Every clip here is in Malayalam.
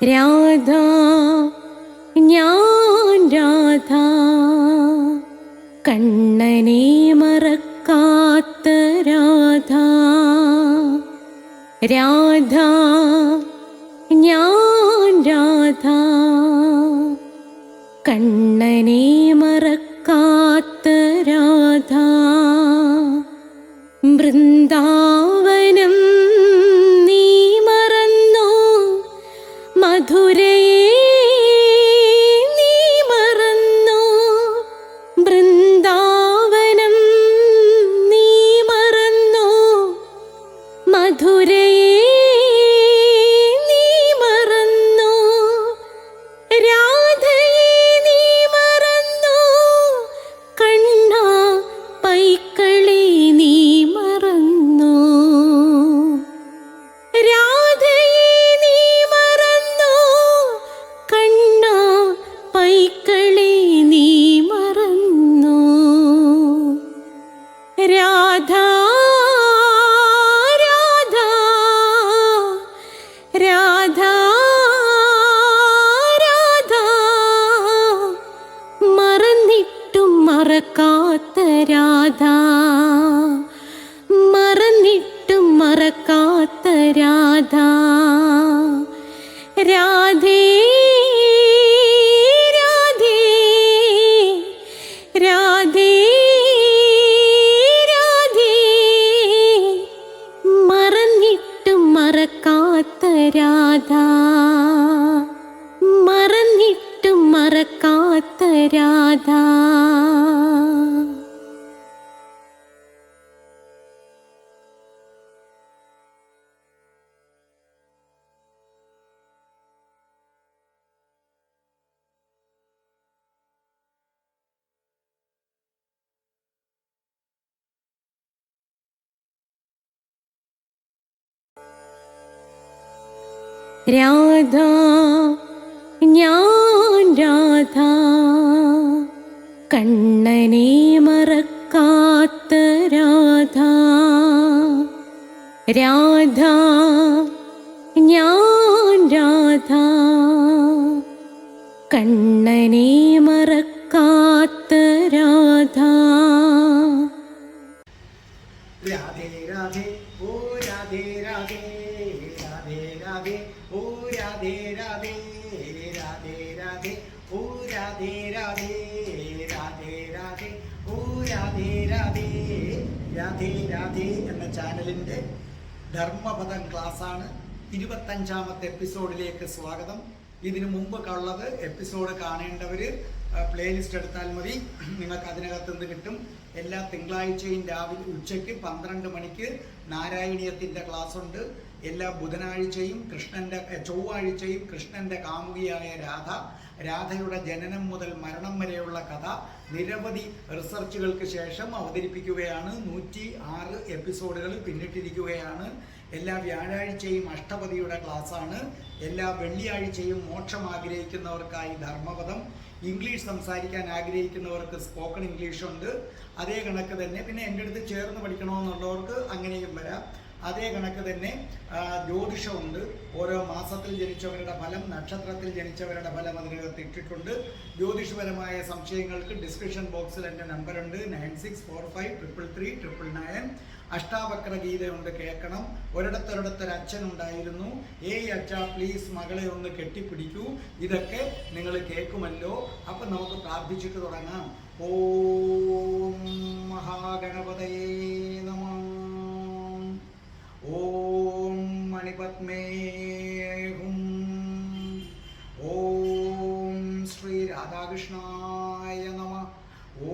രാധ ഞാൻ രാധ കണ്ണനെ മറക്കാത്ത രാധ. രാധ ഞാൻ രാധ കണ്ണനെ മറക്കാത്ത രാധ. വൃന്ദാവനം നീ മറന്നോ, മധുരയെ നീ മറന്നോ. വൃന്ദാവനം നീ മറന്നോ, മധുരയെ നീ മറന്നോ. രാധയെ നീ മറന്നോ, കണ്ണാ പൈക്കളെ നീ മറന്നോ. രാധയെ നീ മറന്നോ, കണ്ണാ പൈക്കളെ നീ മറന്നോ. രാധ രാധ രാധ രാധ മറന്നിട്ടും മറക്കാത്ത രാധ. മറന്നിട്ടും മറക്കാത്ത രാധ. രാധേ രാധേ രാധേ രാധേ മറന്നിട്ടും മറക്കാത്ത രാധ. മറന്നിട്ടും മറക്കാത്ത രാധ. രാധ ഞാൻ രാധ കണ്ണനെ മറക്കാത്ത രാധ. രാധ ഞാൻ രാധ കണ്ണനെ മറക്കാത്ത രാധ. രാധേ രാധേ ഓ രാധേ രാധേ രാധേ രാധേ ഓ രാധേ രാധേ രാധേ രാധേ ഓ രാധേ രാധേ രാധേ രാധേ ഓ രാധേ രാധേ. രാധേ രാധേ എന്ന ചാനലിൻ്റെ ധർമ്മപദം ക്ലാസ്സാണ്. 25ാമത്തെ എപ്പിസോഡിലേക്ക് സ്വാഗതം. ഇതിനു മുമ്പ് ഉള്ളത് എപ്പിസോഡ് കാണേണ്ടവർ പ്ലേലിസ്റ്റ് എടുത്താൽ മതി, നിങ്ങൾക്ക് അതിനകത്ത് നിന്ന് കിട്ടും. എല്ലാ തിങ്കളാഴ്ചയും രാവിലെ ഉച്ചയ്ക്ക് 12 മണിക്ക് നാരായണീയത്തിൻ്റെ ക്ലാസ് ഉണ്ട്. എല്ലാ ബുധനാഴ്ചയും ചൊവ്വാഴ്ചയും കൃഷ്ണൻ്റെ കാമുകിയായ രാധയുടെ ജനനം മുതൽ മരണം വരെയുള്ള കഥ നിരവധി റിസർച്ചുകൾക്ക് ശേഷം അവതരിപ്പിക്കുകയാണ്. 106 എപ്പിസോഡുകൾ പിന്നിട്ടിരിക്കുകയാണ്. എല്ലാ വ്യാഴാഴ്ചയും അഷ്ടപതിയുടെ ക്ലാസ്സാണ്. എല്ലാ വെള്ളിയാഴ്ചയും മോക്ഷം ആഗ്രഹിക്കുന്നവർക്കായി ധർമ്മപദം, ഇംഗ്ലീഷ് സംസാരിക്കാൻ ആഗ്രഹിക്കുന്നവർക്ക് സ്പോക്കൺ ഇംഗ്ലീഷ് ഉണ്ട്. അതേ കണക്ക് തന്നെ പിന്നെ എൻ്റെ അടുത്ത് ചേർന്ന് പഠിക്കണമെന്നുള്ളവർക്ക് അങ്ങനെയും വരാം. അതേ കണക്ക് തന്നെ ജ്യോതിഷമുണ്ട്. ഓരോ മാസത്തിൽ ജനിച്ചവരുടെ ഫലം, നക്ഷത്രത്തിൽ ജനിച്ചവരുടെ ഫലം അതിനകത്ത് ഇട്ടിട്ടുണ്ട്. ജ്യോതിഷപരമായ സംശയങ്ങൾക്ക് ഡിസ്ക്രിപ്ഷൻ ബോക്സിൽ എൻ്റെ നമ്പറുണ്ട് 9645333999. അഷ്ടാവക്ര ഗീതയുണ്ട്, കേൾക്കണം. ഒരിടത്തൊരിടത്തൊരു അച്ഛനുണ്ടായിരുന്നു, ഏയ് അച്ഛ പ്ലീസ് മകളെ ഒന്ന് കെട്ടിപ്പിടിക്കൂ. ഇതൊക്കെ നിങ്ങൾ കേൾക്കുമല്ലോ. അപ്പം നമുക്ക് പ്രാർത്ഥിച്ചിട്ട് തുടങ്ങാം. ഓം മഹാഗണപതയേ നമഃ. ഓം മണിപത്മേ ഹും. ഓം ശ്രീ രാധാകൃഷ്ണായ നമഃ.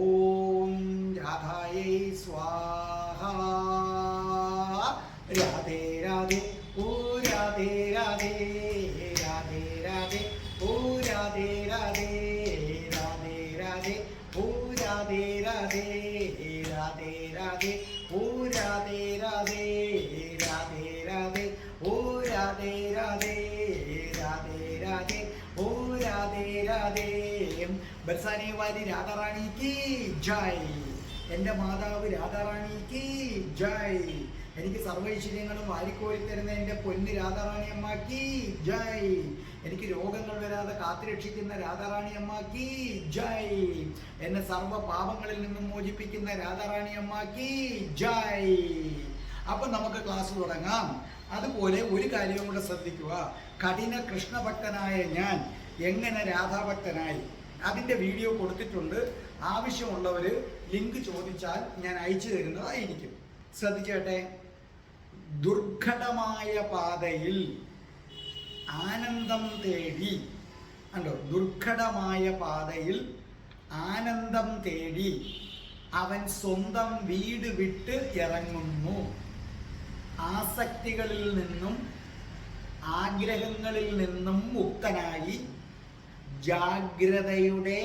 ഓം രാധായൈ സ്വാഹ. രാധേ രാധേ ഓ രാധേ രാധേ രാധേ രാധേ ഓ രാധേ രാധേ രാധേ രാധേ ഓ രാധേ രാധേ രാധേ രാധേ ഓ രാധേ രാധേ രാധേ രാധേ ഓ രാധേ രാധേ രാധേ രാധേ ഓ രാധേ രാധേ. ബർസാനെ വാലി രാധാറാണി കി ജയ്. എൻ്റെ മാതാവ് രാധാറാണി കി ജയ്. എനിക്ക് സർവൈശ്വര്യങ്ങളും വാരിക്കോരി തരുന്ന എൻ്റെ പൊന്ന് രാധാറാണി അമ്മക്ക് ജയ്. എനിക്ക് രോഗങ്ങൾ വരാതെ കാത്തുരക്ഷിക്കുന്ന രാധാറാണി അമ്മക്ക് ജയ്. എന്നെ സർവ്വ പാപങ്ങളിൽ നിന്നും മോചിപ്പിക്കുന്ന രാധാറാണി അമ്മക്ക് ജയ്. അപ്പം നമുക്ക് ക്ലാസ് തുടങ്ങാം. അതുപോലെ ഒരു കാര്യവും കൂടെ ശ്രദ്ധിക്കുക. കഠിന കൃഷ്ണഭക്തനായ ഞാൻ എങ്ങനെ രാധാഭക്തനായി, അതിൻ്റെ വീഡിയോ കൊടുത്തിട്ടുണ്ട്. ആവശ്യമുള്ളവർ ലിങ്ക് ചോദിച്ചാൽ ഞാൻ അയച്ചു തരുന്നതായിരിക്കും. ശ്രദ്ധിച്ചേട്ടെ. ദുർഘടമായ പാതയിൽ ആനന്ദം തേടി, കണ്ടോ, ദുർഘടമായ പാതയിൽ ആനന്ദം തേടി അവൻ സ്വന്തം വീട് വിട്ട് ഇറങ്ങുന്നു. ആസക്തികളിൽ നിന്നും ആഗ്രഹങ്ങളിൽ നിന്നും മുക്തനായി ജാഗ്രതയുടെ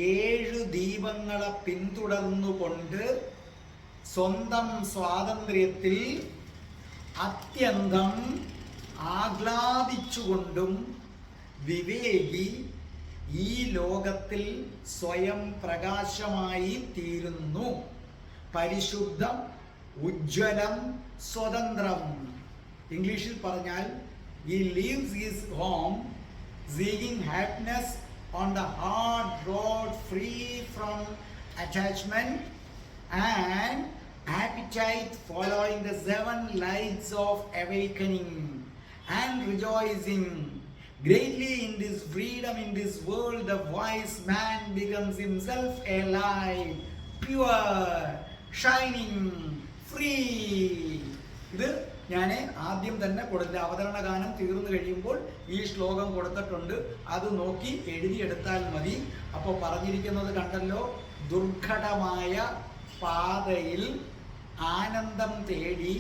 7 ദീപങ്ങളെ പിന്തുടർന്നുകൊണ്ട് സ്വന്തം സ്വാതന്ത്ര്യത്തിൽ അത്യന്തം ആഹ്ലാദിച്ചുകൊണ്ടും വിവേകി ഈ ലോകത്തിൽ സ്വയം പ്രകാശമായി തീരുന്നു. പരിശുദ്ധം, ഉജ്ജ്വലം, സ്വതന്ത്രം. ഇംഗ്ലീഷിൽ പറഞ്ഞാൽ he leaves his home seeking happiness on the hard road, free from attachment and appetite, following the 7 lights of awakening and rejoicing greatly in this freedom. In this world the wise man becomes himself a light, pure, shining, free. ഇത് ഞാൻ ആദ്യം തന്നെ കൊടുത്ത അവതരണ ഗാനം തീർന്നു കഴിയുമ്പോൾ ഈ ശ്ലോകം കൊടുത്തിട്ടുണ്ട്. അത് നോക്കി എഴുതിയെടുത്താൽ മതി. അപ്പോൾ പറഞ്ഞിരിക്കുന്നത് കണ്ടല്ലോ, ദുർഘടമായ പാതയിൽ ആനന്ദം തേടി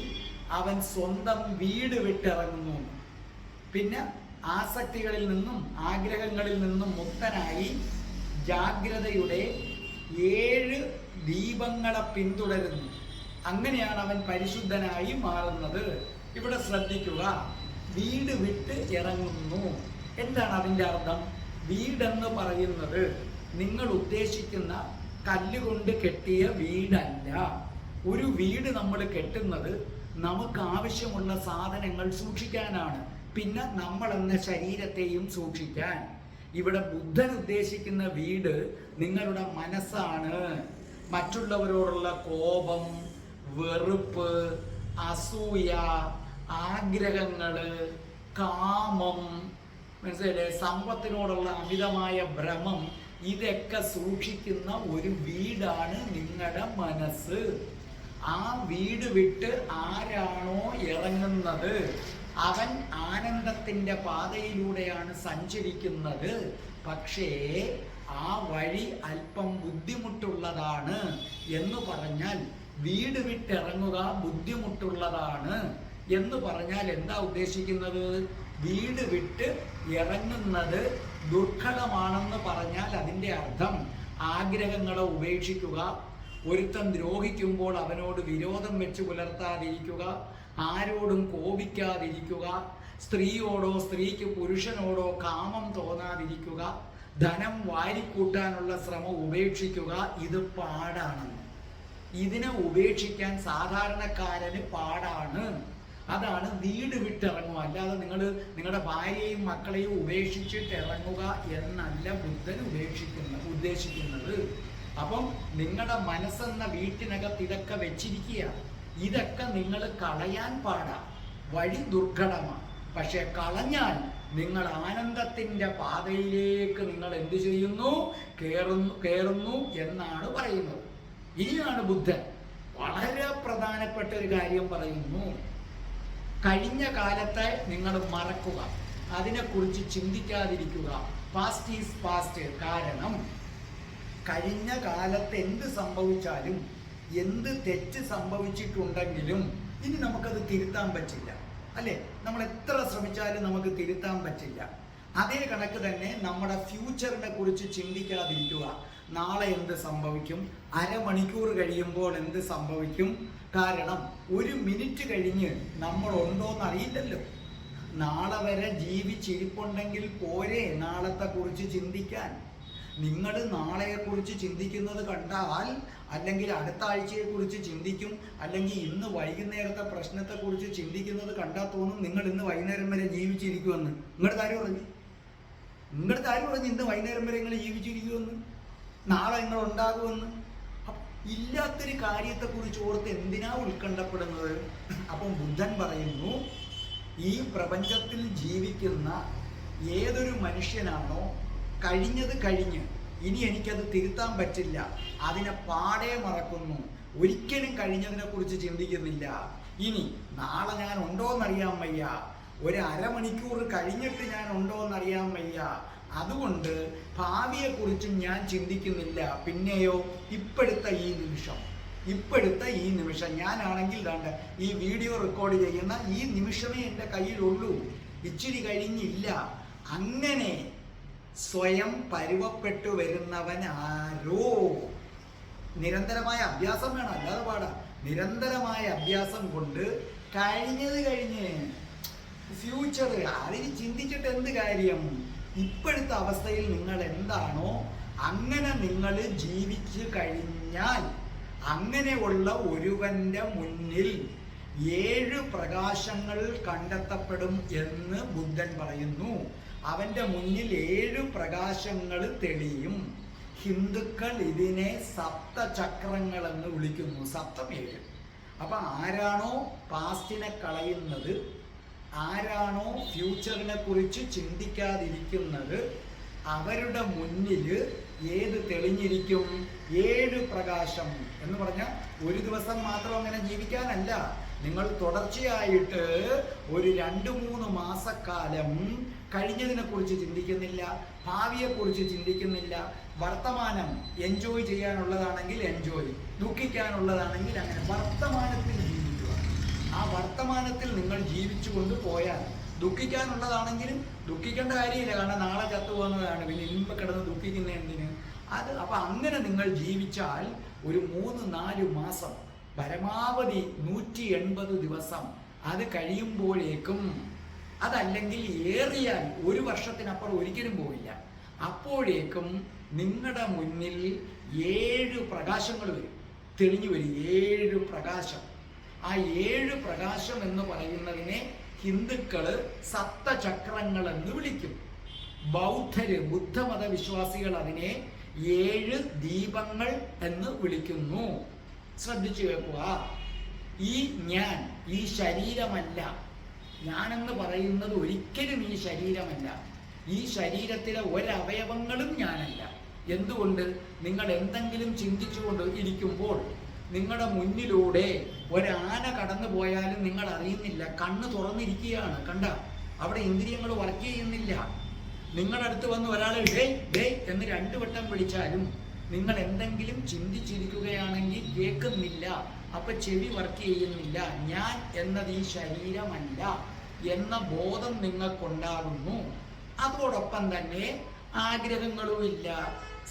അവൻ സ്വന്തം വീട് വിട്ടിറങ്ങുന്നു. പിന്നെ ആസക്തികളിൽ നിന്നും ആഗ്രഹങ്ങളിൽ നിന്നും മുക്തനായി ജാഗ്രതയുടെ 7 ദീപങ്ങളെ പിന്തുടരുന്നു. അങ്ങനെയാണ് അവൻ പരിശുദ്ധനായി മാറുന്നത്. ഇവിടെ ശ്രദ്ധിക്കുക, വീട് വിട്ട് ഇറങ്ങുന്നു. എന്താണ് അതിൻ്റെ അർത്ഥം? വീടെന്ന് പറയുന്നത് നിങ്ങൾ ഉദ്ദേശിക്കുന്ന കല്ലുകൊണ്ട് കെട്ടിയ വീടല്ല. ഒരു വീട് നമ്മൾ കെട്ടുന്നത് നമുക്ക് ആവശ്യമുള്ള സാധനങ്ങൾ സൂക്ഷിക്കാനാണ്, പിന്നെ നമ്മളെന്ന ശരീരത്തെയും സൂക്ഷിക്കാൻ. ഇവിടെ ബുദ്ധൻ ഉദ്ദേശിക്കുന്ന വീട് നിങ്ങളുടെ മനസ്സാണ്. മറ്റുള്ളവരോടുള്ള കോപം, വെറുപ്പ്, അസൂയ, ആഗ്രഹങ്ങള്, കാമം, മനസ്സിലായില്ലേ, സമ്പത്തിനോടുള്ള അമിതമായ ഭ്രമം, ഇതൊക്കെ സൂക്ഷിക്കുന്ന ഒരു വീടാണ് നിങ്ങളുടെ മനസ്സ്. ആ വീട് വിട്ട് ആരാണോ ഇറങ്ങുന്നത് അവൻ ആനന്ദത്തിൻ്റെ പാതയിലൂടെയാണ് സഞ്ചരിക്കുന്നത്. പക്ഷേ ആ വഴി അല്പം ബുദ്ധിമുട്ടുള്ളതാണ്. എന്ന് പറഞ്ഞാൽ വീട് വിട്ടിറങ്ങുക ബുദ്ധിമുട്ടുള്ളതാണ് എന്ന് പറഞ്ഞാൽ എന്താ ഉദ്ദേശിക്കുന്നത്? വീട് വിട്ട് ഇറങ്ങുന്നത് ദുർഘടമാണെന്ന് പറഞ്ഞാൽ അതിൻ്റെ അർത്ഥം ആഗ്രഹങ്ങളെ ഉപേക്ഷിക്കുക, ഒരുത്തൻ ദ്രോഹിക്കുമ്പോൾ അവനോട് വിരോധം വെച്ച് പുലർത്താതിരിക്കുക, ആരോടും കോപിക്കാതിരിക്കുക, സ്ത്രീയോടോ സ്ത്രീക്ക് പുരുഷനോടോ കാമം തോന്നാതിരിക്കുക, ധനം വാരിക്കൂട്ടാനുള്ള ശ്രമം ഉപേക്ഷിക്കുക. ഇത് പാടാണ്. ഇതിനെ ഉപേക്ഷിക്കാൻ സാധാരണക്കാരന് പാടാണ്. അതാണ് വീട് വിട്ടിറങ്ങുക. അല്ലാതെ നിങ്ങളുടെ ഭാര്യയും മക്കളെയും ഉപേക്ഷിച്ചിട്ട് ഇറങ്ങുക എന്നല്ല ബുദ്ധൻ ഉദ്ദേശിക്കുന്നത്. അപ്പം നിങ്ങളുടെ മനസ്സെന്ന വീട്ടിനകത്ത് ഇതൊക്കെ വെച്ചിരിക്കുക. ഇതൊക്കെ നിങ്ങൾ കളയാൻ പാടാ. വഴി ദുർഘടമാണ്. പക്ഷെ കളഞ്ഞാൽ നിങ്ങൾ ആനന്ദത്തിൻ്റെ പാതയിലേക്ക് നിങ്ങൾ എന്ത് ചെയ്യുന്നു? കയറുന്നു എന്നാണ് പറയുന്നത്. ഇനിയാണ് ബുദ്ധൻ വളരെ പ്രധാനപ്പെട്ട ഒരു കാര്യം പറയുന്നു. കഴിഞ്ഞ കാലത്തെ നിങ്ങൾ മറക്കുക, അതിനെക്കുറിച്ച് ചിന്തിക്കാതിരിക്കുക. Past is past. കാരണം കഴിഞ്ഞ കാലത്ത് എന്ത് സംഭവിച്ചാലും, എന്ത് തെറ്റ് സംഭവിച്ചിട്ടുണ്ടെങ്കിലും ഇനി നമുക്കത് തിരുത്താൻ പറ്റില്ല, അല്ലേ? നമ്മൾ എത്ര ശ്രമിച്ചാലും നമുക്ക് തിരുത്താൻ പറ്റില്ല. അതേ കണക്ക് തന്നെ നമ്മുടെ ഫ്യൂച്ചറിനെ കുറിച്ച് ചിന്തിക്കാതിരിക്കുക. നാളെ എന്ത് സംഭവിക്കും, അരമണിക്കൂർ കഴിയുമ്പോൾ എന്ത് സംഭവിക്കും? കാരണം 1 മിനിറ്റ് കഴിഞ്ഞ് നമ്മൾ ഉണ്ടോന്ന് അറിയില്ലല്ലോ. നാളെ വരെ ജീവിച്ചിരിപ്പുണ്ടെങ്കിൽ പോരെ നാളത്തെ കുറിച്ച് ചിന്തിക്കാൻ. നിങ്ങൾ നാളെയെക്കുറിച്ച് ചിന്തിക്കുന്നത് കണ്ടാൽ, അല്ലെങ്കിൽ അടുത്ത ആഴ്ചയെക്കുറിച്ച് ചിന്തിക്കും, അല്ലെങ്കിൽ ഇന്ന് വൈകുന്നേരത്തെ പ്രശ്നത്തെക്കുറിച്ച് ചിന്തിക്കുന്നത് കണ്ടാൽ തോന്നും നിങ്ങൾ ഇന്ന് വൈകുന്നേരം വരെ ജീവിച്ചിരിക്കുമെന്ന്. നിങ്ങളുടെ കാര്യം പറഞ്ഞു ഇന്ന് വൈകുന്നേരം വരെ നിങ്ങൾ ജീവിച്ചിരിക്കുമെന്ന്, നാളെ നിങ്ങൾ ഉണ്ടാകുമെന്ന്. ഇല്ലാത്തൊരു കാര്യത്തെക്കുറിച്ച് ഓർത്ത് എന്തിനാ ഉത്കണ്ഠപ്പെടുന്നത്? അപ്പം ബുദ്ധൻ പറയുന്നു, ഈ പ്രപഞ്ചത്തിൽ ജീവിക്കുന്ന ഏതൊരു മനുഷ്യനാണോ കഴിഞ്ഞത് കഴിഞ്ഞ് ഇനി എനിക്കത് തിരുത്താൻ പറ്റില്ല, അതിനെ പാടെ മറക്കുന്നു, ഒരിക്കലും കഴിഞ്ഞതിനെ കുറിച്ച് ചിന്തിക്കുന്നില്ല, ഇനി നാളെ ഞാൻ ഉണ്ടോയെന്നറിയാൻ വയ്യ, ഒരു അരമണിക്കൂർ കഴിഞ്ഞിട്ട് ഞാൻ ഉണ്ടോയെന്നറിയാൻ വയ്യ, അതുകൊണ്ട് ഭാവിയെക്കുറിച്ചും ഞാൻ ചിന്തിക്കുന്നില്ല. പിന്നെയോ ഇപ്പോഴത്തെ ഈ നിമിഷം ഞാനാണെങ്കിൽ ദാണ്ട് ഈ വീഡിയോ റെക്കോർഡ് ചെയ്യുന്ന ഈ നിമിഷമേ എൻ്റെ കയ്യിലുള്ളൂ, ഇച്ചിരി കഴിഞ്ഞില്ല. അങ്ങനെ സ്വയം പരുവപ്പെട്ടു വരുന്നവൻ ആരോ? നിരന്തരമായ അഭ്യാസം വേണം, അല്ലാതെ പാടാ. നിരന്തരമായ അഭ്യാസം കൊണ്ട് കഴിഞ്ഞത് കഴിഞ്ഞ് ഫ്യൂച്ചർ അതിന് ചിന്തിച്ചിട്ട് എന്ത് കാര്യം? ഇപ്പോഴത്തെ അവസ്ഥയിൽ നിങ്ങൾ എന്താണോ അങ്ങനെ നിങ്ങൾ ജീവിച്ചു കഴിഞ്ഞാൽ, അങ്ങനെയുള്ള ഒരുവന്റെ മുന്നിൽ 7 പ്രകാശങ്ങൾ കണ്ടെത്തപ്പെടും എന്ന് ബുദ്ധൻ പറയുന്നു. അവന്റെ മുന്നിൽ 7 പ്രകാശങ്ങൾ തെളിയും. ഹിന്ദുക്കൾ ഇതിനെ സപ്തചക്രങ്ങൾ എന്ന് വിളിക്കുന്നു. സപ്തം 7. അപ്പൊ ആരാണോ പാസ്റ്റിനെ കളയുന്നത്, ആരാണോ ഫ്യൂച്ചറിനെ കുറിച്ച് ചിന്തിക്കാതിരിക്കുന്നത്, അവരുടെ മുന്നിൽ ഏത് തെളിഞ്ഞിരിക്കും? 7 പ്രകാശം എന്ന് പറഞ്ഞാൽ ഒരു ദിവസം മാത്രം അങ്ങനെ ജീവിക്കാനല്ല. നിങ്ങൾ തുടർച്ചയായിട്ട് ഒരു 2-3 മാസക്കാലം കഴിഞ്ഞതിനെ കുറിച്ച് ചിന്തിക്കുന്നില്ല, ഭാവിയെക്കുറിച്ച് ചിന്തിക്കുന്നില്ല. വർത്തമാനം എൻജോയ് ചെയ്യാനുള്ളതാണെങ്കിൽ എൻജോയ്, ദുഃഖിക്കാനുള്ളതാണെങ്കിൽ അങ്ങനെ വർത്തമാനത്തിൽ ജീവിക്കുക. ആ വർത്തമാനത്തിൽ നിങ്ങൾ ജീവിച്ചു കൊണ്ട് പോയാൽ, ദുഃഖിക്കാനുള്ളതാണെങ്കിലും ദുഃഖിക്കേണ്ട കാര്യമില്ല, കാരണം നാളെ ചത്തുപോകുന്നതാണ്, പിന്നെ ഇനിയിപ്പോൾ കിടന്ന് ദുഃഖിക്കുന്ന എന്തിന്? അപ്പം അങ്ങനെ നിങ്ങൾ ജീവിച്ചാൽ ഒരു 3-4 മാസം, പരമാവധി 180 ദിവസം, അത് കഴിയുമ്പോഴേക്കും, അതല്ലെങ്കിൽ ഏറിയാൽ 1 വർഷത്തിനപ്പുറം ഒരിക്കലും പോയില്ല, അപ്പോഴേക്കും നിങ്ങളുടെ മുന്നിൽ 7 പ്രകാശങ്ങൾ വരും, തെളിഞ്ഞു വരും. 7 പ്രകാശം. ആ 7 പ്രകാശം എന്ന് പറയുന്നതിനെ ഹിന്ദുക്കള് സപ്തചക്രങ്ങൾ എന്ന് വിളിക്കും. ബൗദ്ധര്, ബുദ്ധമത വിശ്വാസികൾ അതിനെ 7 ദീപങ്ങൾ എന്ന് വിളിക്കുന്നു. ശ്രദ്ധിച്ചു കേൾക്കുക. ഞാൻ ഈ ശരീരമല്ല. ഞാനെന്ന് പറയുന്നത് ഒരിക്കലും ഈ ശരീരമല്ല. ഈ ശരീരത്തിലെ ഒരവയവങ്ങളും ഞാനല്ല. എന്തുകൊണ്ട്? നിങ്ങൾ എന്തെങ്കിലും ചിന്തിച്ചുകൊണ്ട് ഇരിക്കുമ്പോൾ നിങ്ങളുടെ മുന്നിലൂടെ ഒരാന കടന്നു പോയാലും നിങ്ങൾ അറിയുന്നില്ല, കണ്ണ് തുറന്നിരിക്കുകയാണ്. കണ്ട, അവിടെ ഇന്ദ്രിയങ്ങൾ വർക്ക് ചെയ്യുന്നില്ല. നിങ്ങളുടെ അടുത്ത് വന്ന് ഒരാൾ ഡേ എന്ന് 2 വട്ടം വിളിച്ചാലും നിങ്ങൾ എന്തെങ്കിലും ചിന്തിച്ചിരിക്കുകയാണെങ്കിൽ കേൾക്കുന്നില്ല, അപ്പൊ ചെവി വർക്ക് ചെയ്യുന്നില്ല. ഞാൻ എന്നത് ഈ ശരീരമല്ല എന്ന ബോധം നിങ്ങൾക്കുണ്ടാകുന്നു. അതോടൊപ്പം തന്നെ ആഗ്രഹങ്ങളുമില്ല,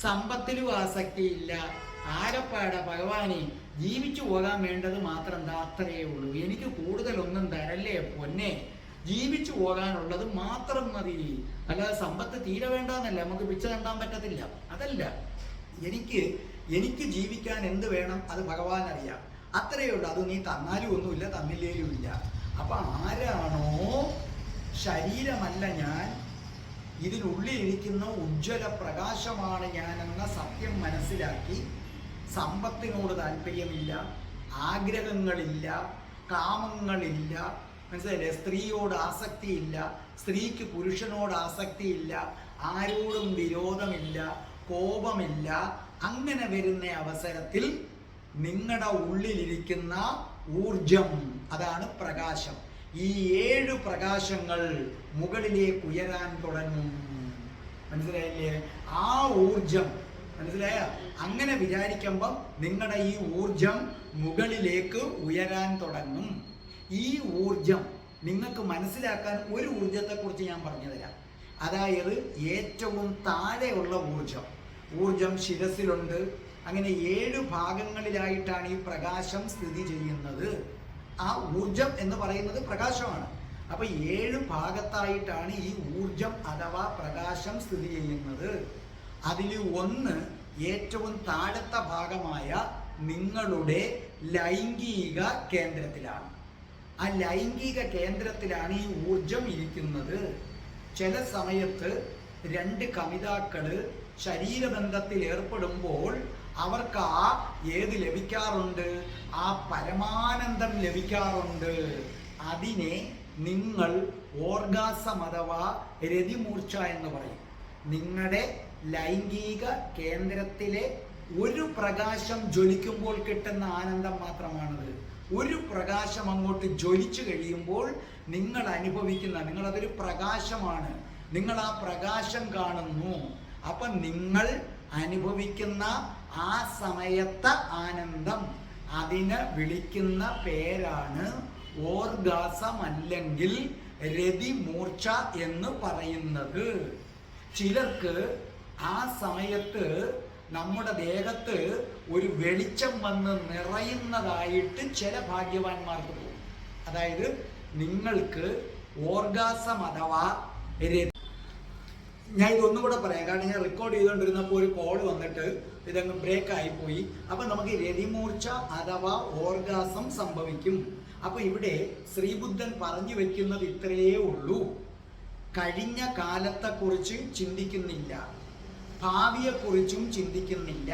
സമ്പത്തിലും ആസക്തിയില്ല. ആരപ്പാട ഭഗവാനെ, ജീവിച്ചു പോകാൻ വേണ്ടത് മാത്രം അത്രയേ ഉള്ളൂ, എനിക്ക് കൂടുതലൊന്നും തരല്ലേ പൊന്നെ, ജീവിച്ചു പോകാനുള്ളത് മാത്രം മതി. അല്ലാതെ സമ്പത്ത് തീരെ വേണ്ടെന്നല്ല, നമുക്ക് പിച്ച തണ്ടാൻ പറ്റത്തില്ല, അതല്ല. എനിക്ക് ജീവിക്കാൻ എന്ത് വേണം അത് ഭഗവാൻ അറിയാം, അത്രയേ ഉള്ളൂ. അത് നീ തന്നാലും ഒന്നുമില്ല, തന്നില്ലേലും ഇല്ല. അപ്പൊ ആരാണോ ശരീരമല്ല ഞാൻ, ഇതിനുള്ളിലിരിക്കുന്ന ഉജ്ജ്വല പ്രകാശമാണ് ഞാനെന്ന സത്യം മനസ്സിലാക്കി, സമ്പത്തിനോട് താല്പര്യമില്ല, ആഗ്രഹങ്ങളില്ല, കാമങ്ങളില്ല, മനസ്സിലായില്ലേ? സ്ത്രീയോട് ആസക്തിയില്ല, സ്ത്രീക്ക് പുരുഷനോട് ആസക്തിയില്ല, ആരോടും വിരോധമില്ല, കോപമില്ല. അങ്ങനെ വരുന്ന അവസരത്തിൽ നിങ്ങളുടെ ഉള്ളിലിരിക്കുന്ന ഊർജം, അതാണ് പ്രകാശം. ഈ 7 പ്രകാശങ്ങൾ മുകളിലേക്ക് ഉയരാൻ തുടങ്ങും. മനസ്സിലായില്ലേ? ആ ഊർജം, മനസ്സിലായ? അങ്ങനെ വിചാരിക്കുമ്പം നിങ്ങളുടെ ഈ ഊർജം മുകളിലേക്ക് ഉയരാൻ തുടങ്ങും. ഈ ഊർജം നിങ്ങൾക്ക് മനസ്സിലാക്കാൻ ഒരു ഊർജത്തെക്കുറിച്ച് ഞാൻ പറഞ്ഞു തരാം. അതായത് ഏറ്റവും താഴെയുള്ള ഊർജം ശിരസിലുണ്ട്. അങ്ങനെ 7 ഭാഗങ്ങളിലായിട്ടാണ് ഈ പ്രകാശം സ്ഥിതി ചെയ്യുന്നത്. ആ ഊർജം എന്ന് പറയുന്നത് പ്രകാശമാണ്. അപ്പൊ 7 ഭാഗത്തായിട്ടാണ് ഈ ഊർജം അഥവാ പ്രകാശം സ്ഥിതി ചെയ്യുന്നത്. അതിൽ ഒന്ന് ഏറ്റവും താഴത്തെ ഭാഗമായ നിങ്ങളുടെ ലൈംഗിക കേന്ദ്രത്തിലാണ്. ആ ലൈംഗിക കേന്ദ്രത്തിലാണ് ഈ ഊർജം ഇരിക്കുന്നത്. ചില സമയത്ത് രണ്ട് കമിതാക്കള് ശരീരബന്ധത്തിൽ ഏർപ്പെടുമ്പോൾ അവർക്ക് ഏത് ലഭിക്കാറുണ്ട്? ആ പരമാനന്ദം ലഭിക്കാറുണ്ട്. അതിനെ നിങ്ങൾ ഓർഗാസം അഥവാ രതിമൂർച്ച എന്ന് പറയും. നിങ്ങളുടെ ലൈംഗിക കേന്ദ്രത്തിലെ ഒരു പ്രകാശം ജ്വലിക്കുമ്പോൾ കിട്ടുന്ന ആനന്ദം മാത്രമാണത്. ഒരു പ്രകാശം അങ്ങോട്ട് ജ്വലിച്ചു കഴിയുമ്പോൾ നിങ്ങൾ അനുഭവിക്കുന്ന, നിങ്ങളതൊരു പ്രകാശമാണ്, നിങ്ങൾ ആ പ്രകാശം കാണുന്നു. അപ്പം നിങ്ങൾ അനുഭവിക്കുന്ന ആ സമയത്തെ ആനന്ദം, അതിനെ വിളിക്കുന്ന പേരാണ് ഓർഗാസം അല്ലെങ്കിൽ രതിമൂർച്ച എന്ന് പറയുന്നത്. ചിലർക്ക് ആ സമയത്ത് നമ്മുടെ ദേഹത്ത് ഒരു വെളിച്ചം വന്ന് നിറയുന്നതായിട്ട് ചില ഭാഗ്യവാന്മാർക്ക് പോകും. അതായത് നിങ്ങൾക്ക് ഓർഗാസം അഥവാ ഞാൻ ഇതൊന്നുകൂടെ പറയാം, കാരണം ഞാൻ റെക്കോർഡ് ചെയ്തുകൊണ്ടിരുന്നപ്പോൾ ഒരു കോൾ വന്നിട്ട് ഇതങ്ങ് ബ്രേക്ക് ആയിപ്പോയി. അപ്പം നമുക്ക് രതിമൂർച്ച അഥവാ ഓർഗാസം സംഭവിക്കും. അപ്പൊ ഇവിടെ ശ്രീബുദ്ധൻ പറഞ്ഞു വെക്കുന്നത് ഇത്രയേ ഉള്ളൂ. കഴിഞ്ഞ കാലത്തെക്കുറിച്ച് ചിന്തിക്കുന്നില്ല, ഭാവിയെക്കുറിച്ചും ചിന്തിക്കുന്നില്ല,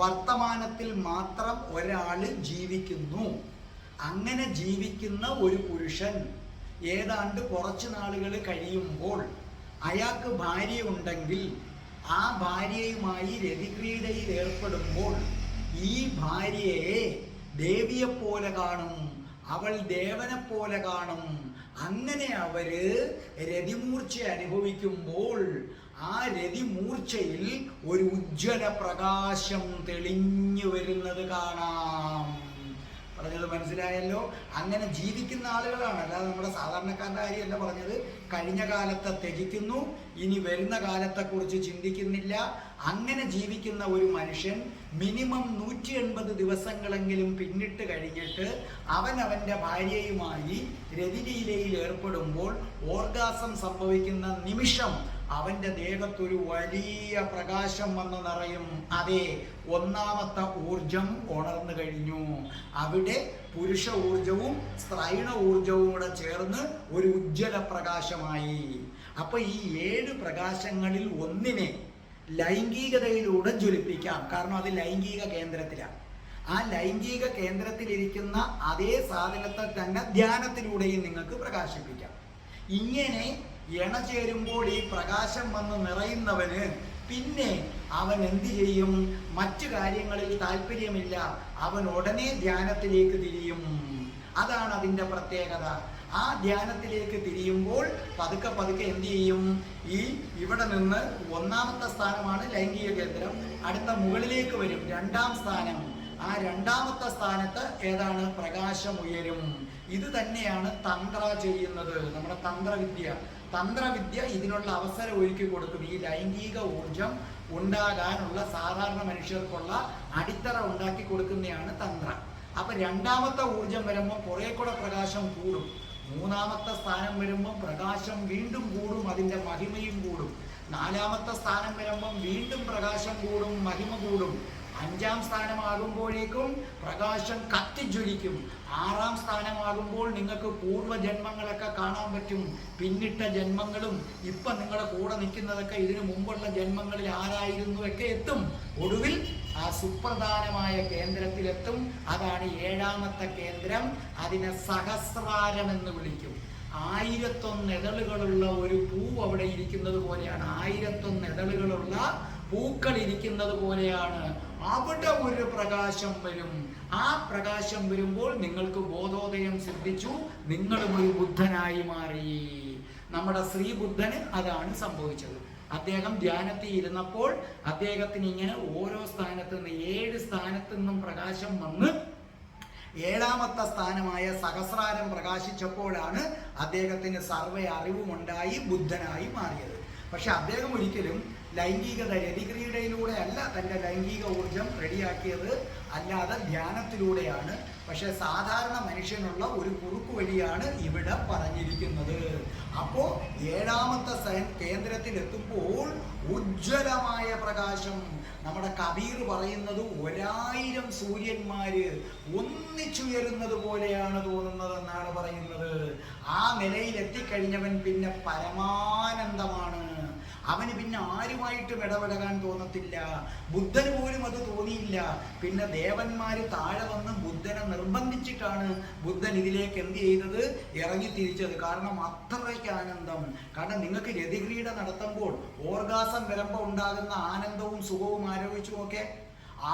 വർത്തമാനത്തിൽ മാത്രം ഒരാൾ ജീവിക്കുന്നു. അങ്ങനെ ജീവിക്കുന്ന ഒരു പുരുഷൻ ഏതാണ്ട് കുറച്ച് നാളുകൾ കഴിയുമ്പോൾ അയാൾക്ക് ഭാര്യ ഉണ്ടെങ്കിൽ ആ ഭാര്യയുമായി രതിക്രീഡയിൽ ഏർപ്പെടുമ്പോൾ ഈ ഭാര്യയെ ദേവിയെപ്പോലെ കാണും, അവൾ ദേവനെ പോലെ കാണും. അങ്ങനെ അവര് രതിമൂർച്ച അനുഭവിക്കുമ്പോൾ ആ രതിമൂർച്ചയിൽ ഒരു ഉജ്ജ്വല പ്രകാശം തെളിഞ്ഞു വരുന്നത് കാണാം. പറഞ്ഞത് മനസ്സിലായല്ലോ? അങ്ങനെ ജീവിക്കുന്ന ആളുകളാണ്, അല്ലാതെ നമ്മുടെ സാധാരണക്കാരുടെ കാര്യമല്ല പറഞ്ഞത്. കഴിഞ്ഞ കാലത്തെ ത്യജിക്കുന്നു, ഇനി വരുന്ന കാലത്തെക്കുറിച്ച് ചിന്തിക്കുന്നില്ല. അങ്ങനെ ജീവിക്കുന്ന ഒരു മനുഷ്യൻ മിനിമം 180 ദിവസങ്ങളെങ്കിലും പിന്നിട്ട് കഴിഞ്ഞിട്ട് അവൻ്റെ ഭാര്യയുമായി രതിലീലയിൽ ഏർപ്പെടുമ്പോൾ ഓർഗാസം സംഭവിക്കുന്ന നിമിഷം അവൻ്റെ ദേഹത്തൊരു വലിയ പ്രകാശം വന്ന് നിറയും. അതെ, ഒന്നാമത്തെ ഊർജം ഉണർന്നു കഴിഞ്ഞു. അവിടെ പുരുഷ ഊർജവും സ്ത്രൈണ ഊർജവും കൂടെ ചേർന്ന് ഒരു ഉജ്ജ്വല പ്രകാശമായി. അപ്പൊ ഈ 7 പ്രകാശങ്ങളിൽ ഒന്നിനെ ലൈംഗികതയിലൂടെ ജ്വലിപ്പിക്കാം. കാരണം അത് ലൈംഗിക കേന്ദ്രത്തിലാണ്. ആ ലൈംഗിക കേന്ദ്രത്തിലിരിക്കുന്ന അതേ സാധനത്തെ തന്നെ ധ്യാനത്തിലൂടെയും നിങ്ങൾക്ക് പ്രകാശിപ്പിക്കാം. ഇങ്ങനെ ഇണചേരുമ്പോൾ ഈ പ്രകാശം വന്ന് നിറയുന്നവന് പിന്നെ അവൻ എന്ത് ചെയ്യും? മറ്റു കാര്യങ്ങളിൽ താല്പര്യമില്ല, അവൻ ഉടനെ ധ്യാനത്തിലേക്ക് തിരിയും. അതാണ് അതിൻ്റെ പ്രത്യേകത. ആ ധ്യാനത്തിലേക്ക് തിരിയുമ്പോൾ പതുക്കെ പതുക്കെ എന്ത് ചെയ്യും? ഇവിടെ നിന്ന് ഒന്നാമത്തെ സ്ഥാനമാണ് ലൈംഗിക കേന്ദ്രം, അടുത്ത മുകളിലേക്ക് വരും 2ാം സ്ഥാനം. ആ 2ാമത്തെ സ്ഥാനത്ത് ഏതാണ്? പ്രകാശം ഉയരും. ഇത് തന്നെയാണ് തന്ത്ര ചെയ്യുന്നത്. നമ്മുടെ തന്ത്രവിദ്യ ഇതിനുള്ള അവസരം ഒരുക്കി കൊടുക്കും. ഈ ലൈംഗിക ഊർജം ഉണ്ടാകാനുള്ള സാധാരണ മനുഷ്യർക്കുള്ള അടിത്തറ ഉണ്ടാക്കി കൊടുക്കുന്നതാണ് തന്ത്ര. അപ്പൊ 2ാമത്തെ ഊർജം വരുമ്പോൾ കുറെ കൂടെ പ്രകാശം കൂടും. 3ാമത്തെ സ്ഥാനം വരുമ്പോൾ പ്രകാശം വീണ്ടും കൂടും, അതിൻ്റെ മഹിമയും കൂടും. 4ാമത്തെ സ്ഥാനം വരുമ്പം വീണ്ടും പ്രകാശം കൂടും, മഹിമ കൂടും. 5ാം സ്ഥാനമാകുമ്പോഴേക്കും പ്രകാശം കത്തിജ്വലിക്കും. 6ാം സ്ഥാനമാകുമ്പോൾ നിങ്ങൾക്ക് പൂർവ്വജന്മങ്ങളൊക്കെ കാണാൻ പറ്റും, പിന്നിട്ട ജന്മങ്ങളും ഇപ്പം നിങ്ങളുടെ കൂടെ നിൽക്കുന്നതൊക്കെ ഇതിനു മുമ്പുള്ള ജന്മങ്ങളിൽ ആരായിരുന്നു ഒക്കെ എത്തും. ഒടുവിൽ ആ സുപ്രധാനമായ കേന്ദ്രത്തിലെത്തും. അതാണ് 7ാമത്തെ കേന്ദ്രം. അതിനെ സഹസ്രാരം എന്ന് വിളിക്കും. 1001 ഇതളുകളുള്ള ഒരു പൂവ് അവിടെ ഇരിക്കുന്നത് പോലെയാണ്. 1001 ഇതളുകളുള്ള പൂക്കൾ ഇരിക്കുന്നത് പോലെയാണ്. അവിടെ ഒരു പ്രകാശം വരും. ആ പ്രകാശം വരുമ്പോൾ നിങ്ങൾക്ക് ബോധോദയം സിദ്ധിച്ചു, നിങ്ങളും ഒരു ബുദ്ധനായി മാറി. നമ്മുടെ ശ്രീബുദ്ധന് അതാണ് സംഭവിച്ചത്. അദ്ദേഹം ധ്യാനത്തിൽ ഇരുന്നപ്പോൾ അദ്ദേഹത്തിന് ഇങ്ങനെ ഓരോ സ്ഥാനത്ത് നിന്ന് 7 സ്ഥാനത്തു നിന്നും പ്രകാശം വന്ന് 7ാമത്തെ സ്ഥാനമായ സഹസ്രാരം പ്രകാശിച്ചപ്പോഴാണ് അദ്ദേഹത്തിന് സർവ്വ അറിവുമുണ്ടായി ബുദ്ധനായി മാറിയത്. പക്ഷെ അദ്ദേഹം ഒരിക്കലും ലൈംഗികത രതിക്രീഡയിലൂടെ അല്ല തൻ്റെ ലൈംഗിക ഊർജം റെഡിയാക്കിയത്, അല്ലാതെ ധ്യാനത്തിലൂടെയാണ്. പക്ഷെ സാധാരണ മനുഷ്യനുള്ള ഒരു കുറുക്കു വഴിയാണ് ഇവിടെ പറഞ്ഞിരിക്കുന്നത്. അപ്പോ ഏഴാമത്തെ കേന്ദ്രത്തിൽ എത്തുമ്പോൾ ഉജ്ജ്വലമായ പ്രകാശം. നമ്മുടെ കബീർ പറയുന്നത് 1000 സൂര്യന്മാര് ഒന്നിച്ചുയരുന്നത് പോലെയാണ് തോന്നുന്നതെന്നാണ് പറയുന്നത്. ആ നിലയിൽ എത്തിക്കഴിഞ്ഞവൻ പിന്നെ പരമാനന്ദമാണ്. അവന് പിന്നെ ആരുമായിട്ടും ഇടപെടാൻ തോന്നത്തില്ല. ബുദ്ധന് പോലും അത് തോന്നിയില്ല. പിന്നെ ദേവന്മാര് താഴെ വന്ന് ബുദ്ധനെ നിർബന്ധിച്ചിട്ടാണ് ബുദ്ധൻ ഇതിലേക്ക് എന്ത് ചെയ്തത്, ഇറങ്ങി തിരിച്ചത്. കാരണം അത്രയ്ക്ക് ആനന്ദം. കാരണം നിങ്ങൾക്ക് രതിക്രീഡ നടത്തുമ്പോൾ ഓർഗാസം വരുമ്പോൾ ഉണ്ടാകുന്ന ആനന്ദവും സുഖവും ആലോചിച്ചു നോക്കേ.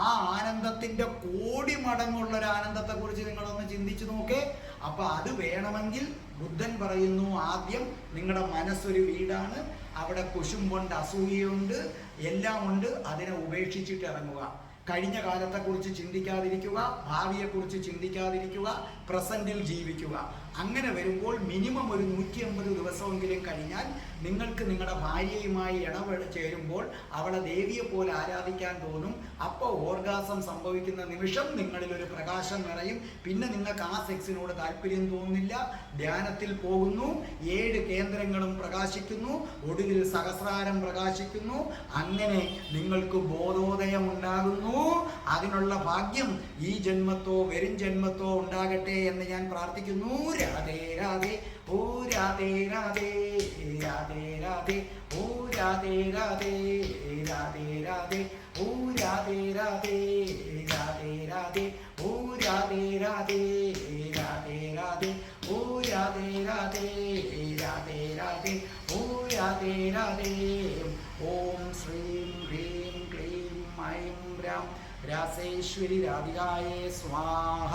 ആ ആനന്ദത്തിന്റെ കോടി മടങ്ങുള്ള ഒരു ആനന്ദത്തെ കുറിച്ച് നിങ്ങളൊന്ന് ചിന്തിച്ചു നോക്കേ. അപ്പൊ അത് വേണമെങ്കിൽ ബുദ്ധൻ പറയുന്നു, ആദ്യം നിങ്ങളുടെ മനസ്സൊരു വീടാണ്, അവിടെ കുശുമ്പുണ്ട്, അസൂയയുണ്ട്, എല്ലാം ഉണ്ട്. അതിനെ ഉപേക്ഷിച്ചിട്ട് ഇറങ്ങുക. കഴിഞ്ഞ കാലത്തെക്കുറിച്ച് ചിന്തിക്കാതിരിക്കുക, ഭാവിയെക്കുറിച്ച് ചിന്തിക്കാതിരിക്കുക, പ്രസന്റിൽ ജീവിക്കുക. അങ്ങനെ വരുമ്പോൾ മിനിമം ഒരു 150 ദിവസമെങ്കിലും കഴിഞ്ഞാൽ നിങ്ങൾക്ക് നിങ്ങളുടെ ഭാര്യയുമായി ചേരുമ്പോൾ അവളെ ദേവിയെ പോലെ ആരാധിക്കാൻ തോന്നും. അപ്പോൾ ഓർഗാസം സംഭവിക്കുന്ന നിമിഷം നിങ്ങളിൽ ഒരു പ്രകാശം നിറയും. പിന്നെ നിങ്ങൾക്ക് ആ സെക്സിനോട് താല്പര്യം തോന്നുന്നില്ല. ധ്യാനത്തിൽ പോകുന്നു, 7 കേന്ദ്രങ്ങളും പ്രകാശിക്കുന്നു, ഒടുവിൽ സഹസ്രാരം പ്രകാശിക്കുന്നു. അങ്ങനെ നിങ്ങൾക്ക് ബോധോദയം ഉണ്ടാകുന്നു. അതിനുള്ള ഭാഗ്യം ഈ ജന്മത്തോ വരും ജന്മത്തോ ഉണ്ടാകട്ടെ എന്ന് ഞാൻ പ്രാർത്ഥിക്കുന്നു. രാധേ രാധേ, ഓ രാധേ രാധേ, രാധേ രാധേ, ഓ രാധേ രാധേ, രാധേ രാധേ, ഓ രാധേ രാധേ, രാധേ രാധേ, ഓ രാധേ രാധേ, രാധേ രാധേ, ഓ രാധേ രാധേ, രാധേ രാധേ, ഓ രാധേ രാധേ. ഓം ശ്രീം ഹ്രീം ക്ലീം ഐം രാം രാസേശ്വരി രാധികായേ സ്വാഹ.